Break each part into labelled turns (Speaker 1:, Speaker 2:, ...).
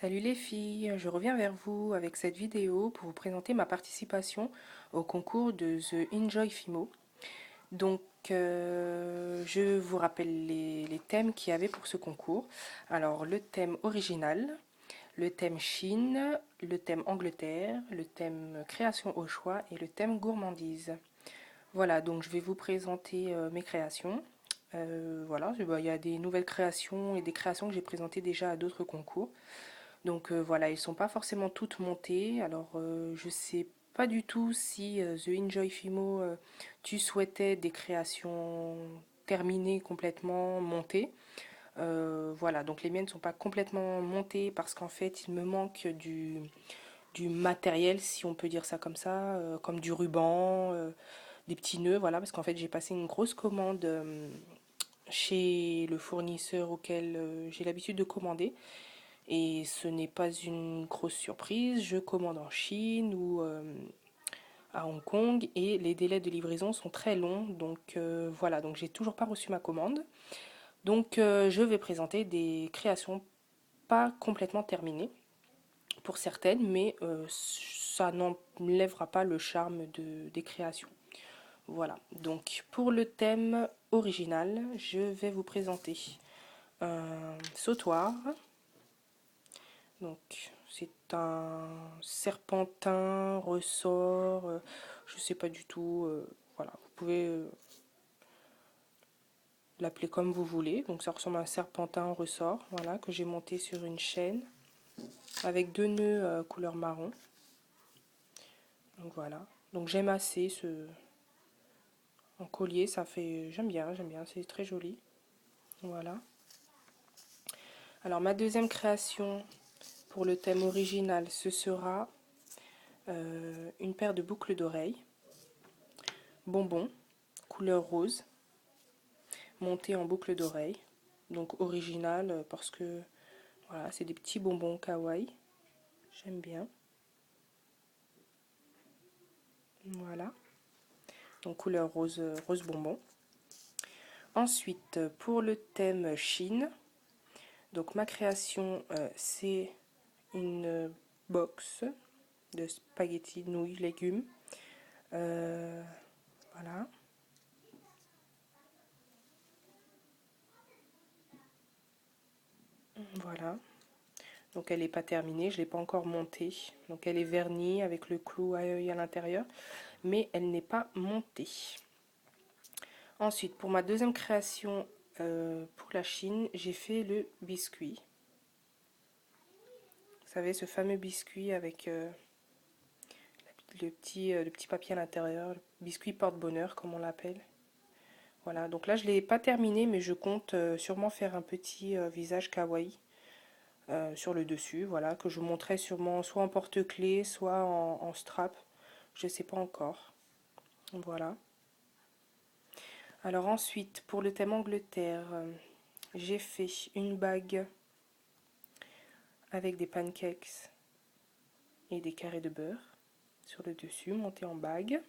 Speaker 1: Salut les filles, je reviens vers vous avec cette vidéo pour vous présenter ma participation au concours de The Enjoy Fimo. Donc, je vous rappelle les thèmes qu'il y avait pour ce concours. Alors, le thème original, le thème Chine, le thème Angleterre, le thème création au choix et le thème gourmandise. Voilà, donc je vais vous présenter mes créations. Voilà, il y a des nouvelles créations et des créations que j'ai présentées déjà à d'autres concours. Donc voilà, ils sont pas forcément toutes montées. Alors je sais pas du tout si The Enjoy Fimo, tu souhaitais des créations terminées complètement montées. Voilà, donc les miennes ne sont pas complètement montées parce qu'en fait il me manque du matériel, si on peut dire ça comme ça, comme du ruban, des petits nœuds, voilà, parce qu'en fait j'ai passé une grosse commande chez le fournisseur auquel j'ai l'habitude de commander. Et ce n'est pas une grosse surprise, je commande en Chine ou à Hong Kong et les délais de livraison sont très longs. Donc voilà, donc j'ai toujours pas reçu ma commande. Donc je vais présenter des créations pas complètement terminées pour certaines, mais ça n'enlèvera pas le charme des créations. Voilà, donc pour le thème original, je vais vous présenter un sautoir. Donc c'est un serpentin, ressort, je sais pas du tout, voilà, vous pouvez l'appeler comme vous voulez. Donc ça ressemble à un serpentin ressort, voilà, que j'ai monté sur une chaîne avec deux nœuds couleur marron. Donc voilà, donc j'aime assez ce en collier, ça fait, j'aime bien, c'est très joli. Voilà. Alors ma deuxième création pour le thème original, ce sera une paire de boucles d'oreilles, bonbons, couleur rose, montées en boucles d'oreilles. Donc original parce que voilà, c'est des petits bonbons kawaii. J'aime bien. Voilà. Donc couleur rose, rose bonbon. Ensuite, pour le thème Chine, donc ma création, c'est une box de spaghettis, nouilles, légumes. Voilà. Voilà. Donc elle n'est pas terminée, je ne l'ai pas encore montée. Donc elle est vernie avec le clou à œil à l'intérieur, mais elle n'est pas montée. Ensuite, pour ma deuxième création pour la Chine, j'ai fait le biscuit. Vous savez, ce fameux biscuit avec le petit papier à l'intérieur, le biscuit porte-bonheur comme on l'appelle. Voilà, donc là je ne l'ai pas terminé, mais je compte sûrement faire un petit visage kawaii sur le dessus, voilà, que je montrerai sûrement soit en porte-clés, soit en strap. Je ne sais pas encore. Voilà. Alors ensuite, pour le thème Angleterre, j'ai fait une bague avec des pancakes et des carrés de beurre sur le dessus, monté en bague.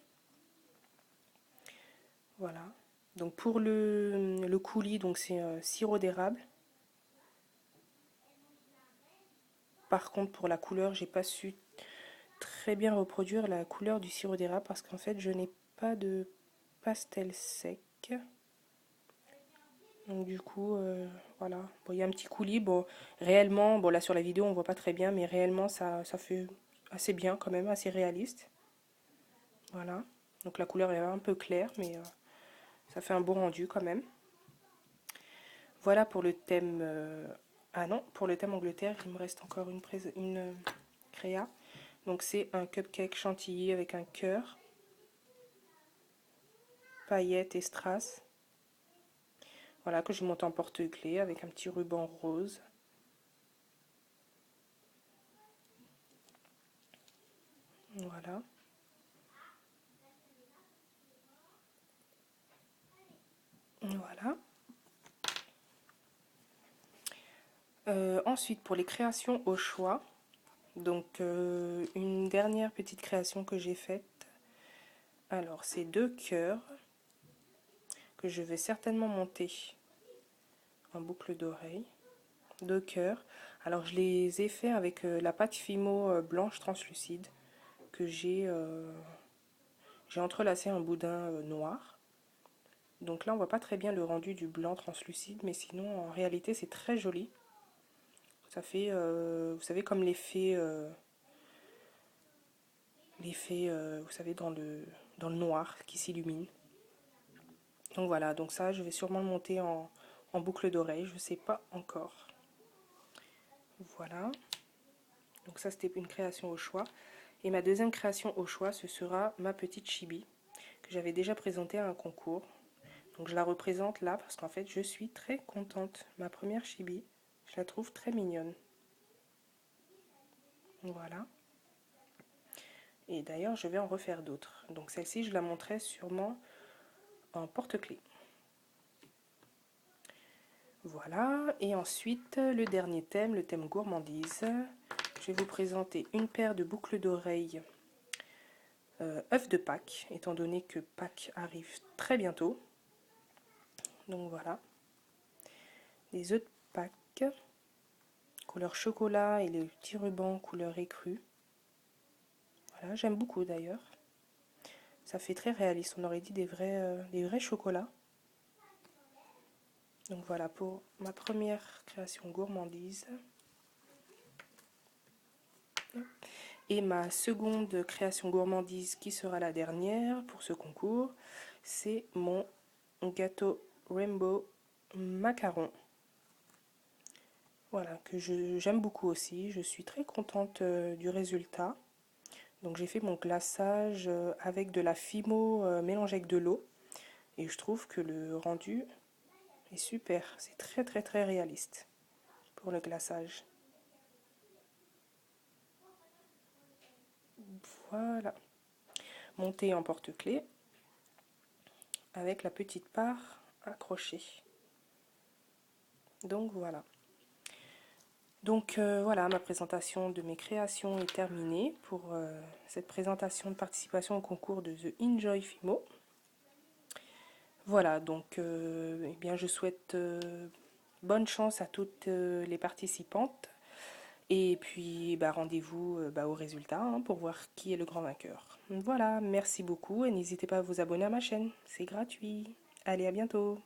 Speaker 1: Voilà. Donc pour le coulis, donc c'est sirop d'érable. Par contre, pour la couleur, j'ai pas su très bien reproduire la couleur du sirop d'érable parce qu'en fait, je n'ai pas de pastel sec. Donc du coup, voilà. Bon, il y a un petit coulis. Bon, réellement, bon là sur la vidéo on voit pas très bien, mais réellement ça fait assez bien quand même, assez réaliste. Voilà. Donc la couleur est un peu claire, mais ça fait un bon rendu quand même. Voilà pour le thème. Ah non, pour le thème Angleterre, il me reste encore une créa. Donc c'est un cupcake chantilly avec un cœur, paillettes et strass. Voilà, que je monte en porte-clés avec un petit ruban rose. Voilà. Voilà. Ensuite, pour les créations au choix, donc une dernière petite création que j'ai faite. Alors, c'est deux cœurs que je vais certainement monter en boucle d'oreille. de cœur. Alors je les ai fait avec la pâte Fimo blanche translucide que j'ai entrelacé un boudin noir. Donc là on voit pas très bien le rendu du blanc translucide, mais sinon en réalité c'est très joli. Ça fait, vous savez, comme l'effet, vous savez, dans le noir qui s'illumine. Donc voilà, donc ça je vais sûrement le monter en boucle d'oreille, je sais pas encore. Voilà, donc ça c'était une création au choix. Et ma deuxième création au choix, ce sera ma petite chibi, que j'avais déjà présentée à un concours. Donc je la représente là parce qu'en fait je suis très contente. Ma première chibi, je la trouve très mignonne. Voilà. Et d'ailleurs je vais en refaire d'autres. Donc celle-ci je la montrerai sûrement en porte-clés. Voilà, et ensuite le dernier thème, le thème gourmandise. Je vais vous présenter une paire de boucles d'oreilles œufs de Pâques, étant donné que Pâques arrive très bientôt. Donc voilà, des œufs de Pâques, couleur chocolat et les petits rubans couleur écrue. Voilà, j'aime beaucoup d'ailleurs. Ça fait très réaliste, on aurait dit des vrais chocolats. Donc voilà pour ma première création gourmandise. Et ma seconde création gourmandise, qui sera la dernière pour ce concours, c'est mon gâteau Rainbow Macaron. Voilà, que j'aime beaucoup aussi. Je suis très contente du résultat. Donc j'ai fait mon glaçage avec de la Fimo mélangée avec de l'eau. Et je trouve que le rendu est super. C'est très très très réaliste pour le glaçage. Voilà. Monté en porte-clés avec la petite part accrochée. Donc voilà. Donc voilà, ma présentation de mes créations est terminée pour cette présentation de participation au concours de The Enjoy Fimo. Voilà, donc eh bien, je souhaite bonne chance à toutes les participantes. Et puis bah, rendez-vous bah, au résultat hein, pour voir qui est le grand vainqueur. Voilà, merci beaucoup et n'hésitez pas à vous abonner à ma chaîne, c'est gratuit. Allez, à bientôt.